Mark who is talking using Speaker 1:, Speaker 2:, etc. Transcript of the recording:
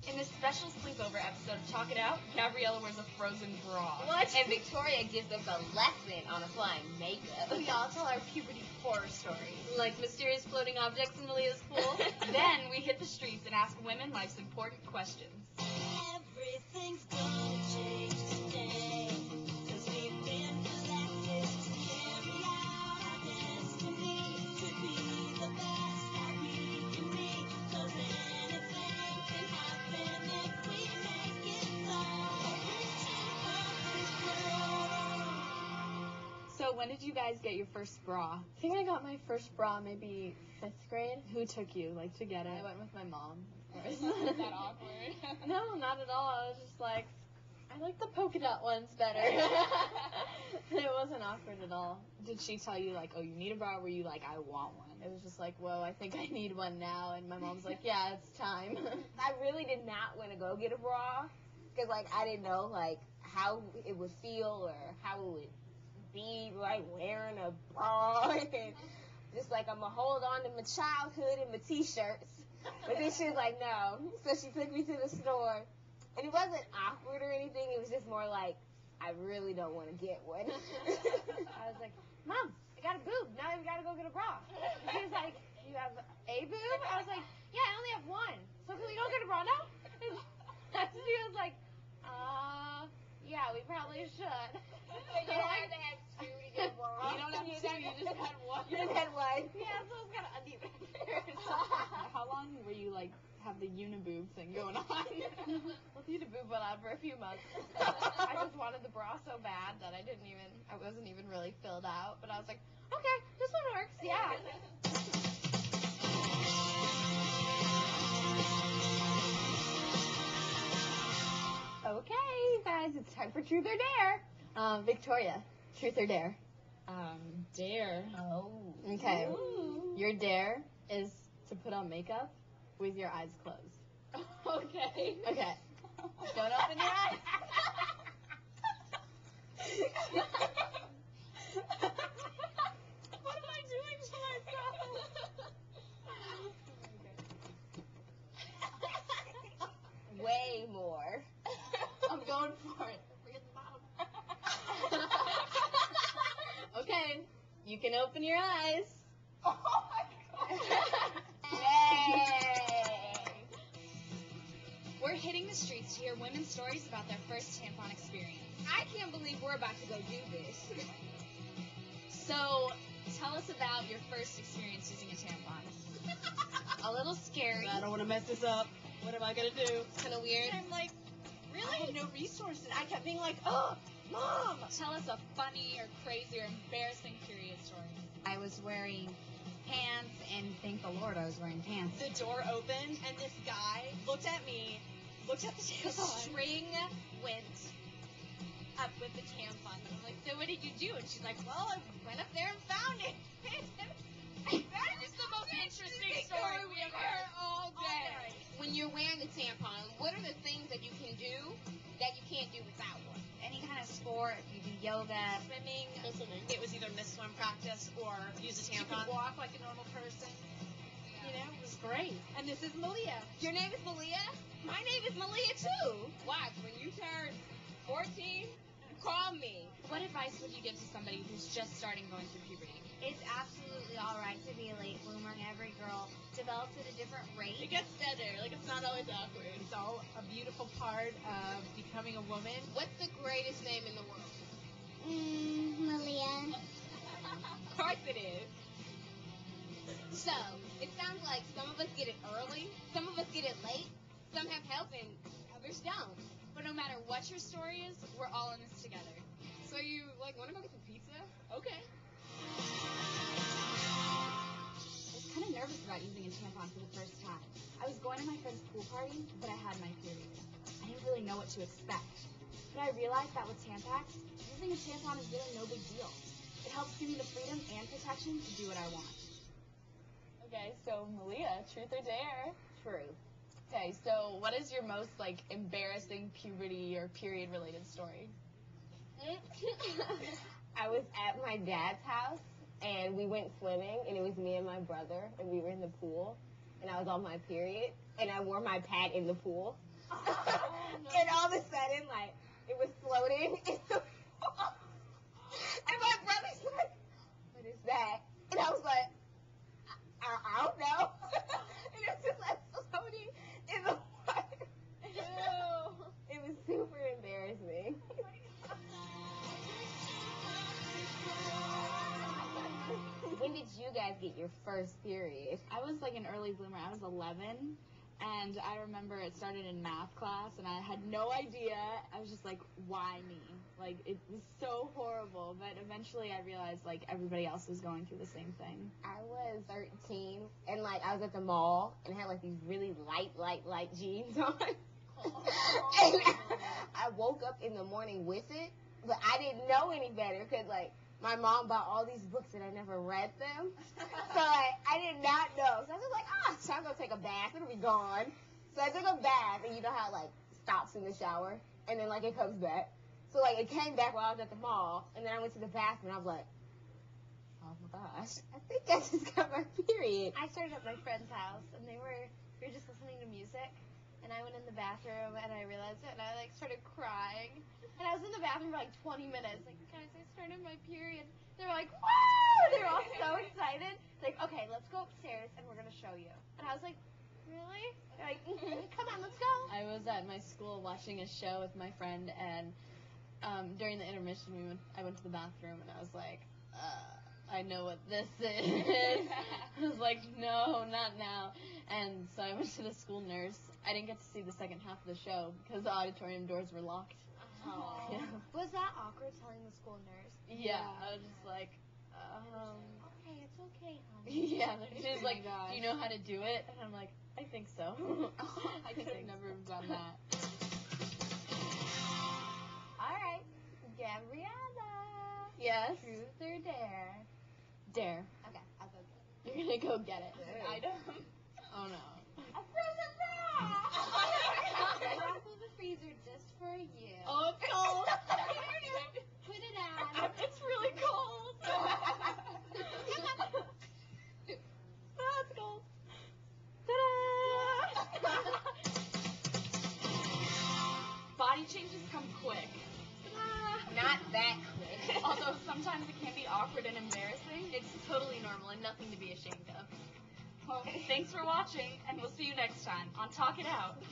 Speaker 1: In this special sleepover episode of Talk It Out, Gabriella wears a frozen bra.
Speaker 2: What? And Victoria gives us a lesson on applying makeup.
Speaker 1: We all tell our puberty horror stories, like mysterious floating objects in Malia's pool. Then we hit the streets and ask women life's important questions.
Speaker 3: Everything's gonna change today, 'cause we've been collected to carry out our destiny, to be the best that we can be, 'cause anything can happen if we make it so.
Speaker 1: So when did you guys get your first bra?
Speaker 4: I think I got my first bra maybe 5th grade.
Speaker 1: Who took you, to get it?
Speaker 4: I went with my mom, of course.
Speaker 1: Is that awkward?
Speaker 4: No, not at all. I was just like, I like the polka dot ones better. It wasn't awkward at all.
Speaker 1: Did she tell you, oh, you need a bra? Or were you like, I want one?
Speaker 4: It was just like, whoa, I think I need one now. And my mom's like, yeah, it's time.
Speaker 2: I really did not want to go get a bra, because, I didn't know, how it would feel or how it would be, wearing a bra. And just, I'm going to hold on to my childhood and my T-shirts. But then she was like, no. So she took me to the store. And it wasn't awkward or anything. It was just more I really don't want to get one.
Speaker 4: I was like, Mom, I got a boob. Now we got to go get a bra. And she was like, you have a boob? I was like, yeah, I only have one. So can we go get a bra now? And she was like, yeah, we probably should.
Speaker 2: So you had to have two to get a bra.
Speaker 1: You don't have two, you just had one.
Speaker 2: You just had one.
Speaker 4: Yeah, so it was kind of uneven.
Speaker 1: How long were you, have the uniboob thing going on?
Speaker 4: Well, the uniboob went on for a few months. I just wanted the bra so bad that I wasn't even really filled out. But I was like, okay, this one works, yeah. Okay, guys, it's time for Truth or Dare. Victoria, Truth or Dare?
Speaker 1: Dare.
Speaker 2: Oh.
Speaker 4: Okay.
Speaker 1: Ooh.
Speaker 4: Your dare is to put on makeup with your eyes closed.
Speaker 1: Okay.
Speaker 4: Okay. Don't open your eyes.
Speaker 1: What am I doing to myself?
Speaker 2: Way more.
Speaker 4: I'm going for it. Okay, you can open your eyes.
Speaker 1: Oh my God.
Speaker 2: Yay!
Speaker 1: We're hitting the streets to hear women's stories about their first tampon experience.
Speaker 2: I can't believe we're about to go do this.
Speaker 1: So, tell us about your first experience using a tampon.
Speaker 2: A little scary.
Speaker 4: I don't want to mess this up. What am I going to do?
Speaker 2: It's kind of weird.
Speaker 4: I'm like, really? I have no resources. I kept being like, oh, Mom.
Speaker 1: Tell us a funny or crazy or embarrassing period story.
Speaker 5: I was wearing pants, and thank the Lord I was wearing pants.
Speaker 4: The door opened, and this guy looked at me, looked at the
Speaker 1: The
Speaker 4: tampon.
Speaker 1: string went up with the tampon. And I'm like, so what did you do? And she's like, well, I went up there and found it. That is the most interesting story we have heard all day.
Speaker 2: When you're wearing a tampon, what are the things that you can do that you can't do without one?
Speaker 5: Any kind of sport, you do yoga.
Speaker 1: Swimming.
Speaker 4: It was either miss swim practice or use a
Speaker 1: You
Speaker 4: tampon.
Speaker 1: could walk like a normal person. You know, it was great. And this is Malia.
Speaker 2: Your name is Malia? My name is Malia too. Watch, when you turn 14, call me.
Speaker 1: What advice would you give to somebody who's just starting going through puberty?
Speaker 5: It's absolutely all right to be a late bloomer, and every girl develops at a different rate.
Speaker 4: It gets better. It's not always awkward. It's all a beautiful part of becoming a woman.
Speaker 2: What's the greatest name in the world?
Speaker 5: Malia.
Speaker 2: Of course it is. So, it sounds like some of us get it early, some of us get it late, some have help, and others don't.
Speaker 1: But no matter what your story is, we're all in this together.
Speaker 2: So you, want to go get some pizza?
Speaker 1: Okay.
Speaker 5: I was kind of nervous about using a tampon for the first time. I was going to my friend's pool party, but I had my period. I didn't really know what to expect. But I realized that with Tampax, using a tampon is really no big deal. It helps give me the freedom and protection to do what I want.
Speaker 4: Okay, so Malia, truth or dare?
Speaker 2: True.
Speaker 4: Okay, so what is your most embarrassing puberty or period related story?
Speaker 2: I was at my dad's house, and we went swimming, and it was me and my brother, and we were in the pool, and I was on my period, and I wore my pad in the pool. And all of a sudden, like, it was floating. And my brother's like, what is that? And I was like, I don't know. And it was just like floating in the water. It was super embarrassing. When did you guys get your first period?
Speaker 5: I was like an early bloomer. I was 11, and I remember it started in math class, and I had no idea. I was just like, why me? Like, it was so horrible. But eventually I realized, like, everybody else was going through the same thing.
Speaker 2: I was 13, and like I was at the mall, and had like these really light jeans on. And I woke up in the morning with it, but I didn't know any better because like my mom bought all these books and I never read them. So like I did not know. So I was like, so I'm gonna take a bath, it'll be gone. So I took a bath, and you know how it like stops in the shower and then like it comes back. So like it came back while I was at the mall, and then I went to the bathroom and I was like, oh my gosh, I think I just got my period.
Speaker 4: I started at my friend's house, and we were just listening to music, and I went in the bathroom, and I realized it, and I like started crying, and I was in the bathroom for like 20 minutes, like, guys, I started my period. They were like, woo! They were all so excited. Like, okay, let's go upstairs, and we're gonna show you. And I was like, really? They're like, come on, let's go.
Speaker 1: I was at my school watching a show with my friend, and during the intermission, I went to the bathroom, and I was like, I know what this is. I was like, no, not now. And so I went to the school nurse. I didn't get to see the second half of the show because the auditorium doors were locked.
Speaker 4: Oh.
Speaker 1: Yeah.
Speaker 4: Was that awkward telling the school nurse?
Speaker 1: Yeah, I was just like,
Speaker 4: Okay, it's okay, honey.
Speaker 1: yeah. She was like,
Speaker 5: gosh.
Speaker 1: do you know how to do it? And I'm like, I think so.
Speaker 5: I could have never done that.
Speaker 4: All right, Gabriella.
Speaker 1: Yes.
Speaker 4: Truth or dare?
Speaker 1: Dare.
Speaker 4: Okay, I'll go get it.
Speaker 1: You're gonna go get it.
Speaker 5: Item.
Speaker 1: Oh no.
Speaker 4: A frozen raw! Right off of the freezer just for you.
Speaker 1: Oh, it's cold.
Speaker 4: Put it on.
Speaker 1: It's really cold. That's cold. Ta-da!
Speaker 5: Body changes come quick.
Speaker 2: Not that quick.
Speaker 5: Although sometimes it can be awkward and embarrassing.
Speaker 1: It's totally normal and nothing to be ashamed of.
Speaker 5: Well, thanks for watching, and we'll see you next time on Talk It Out.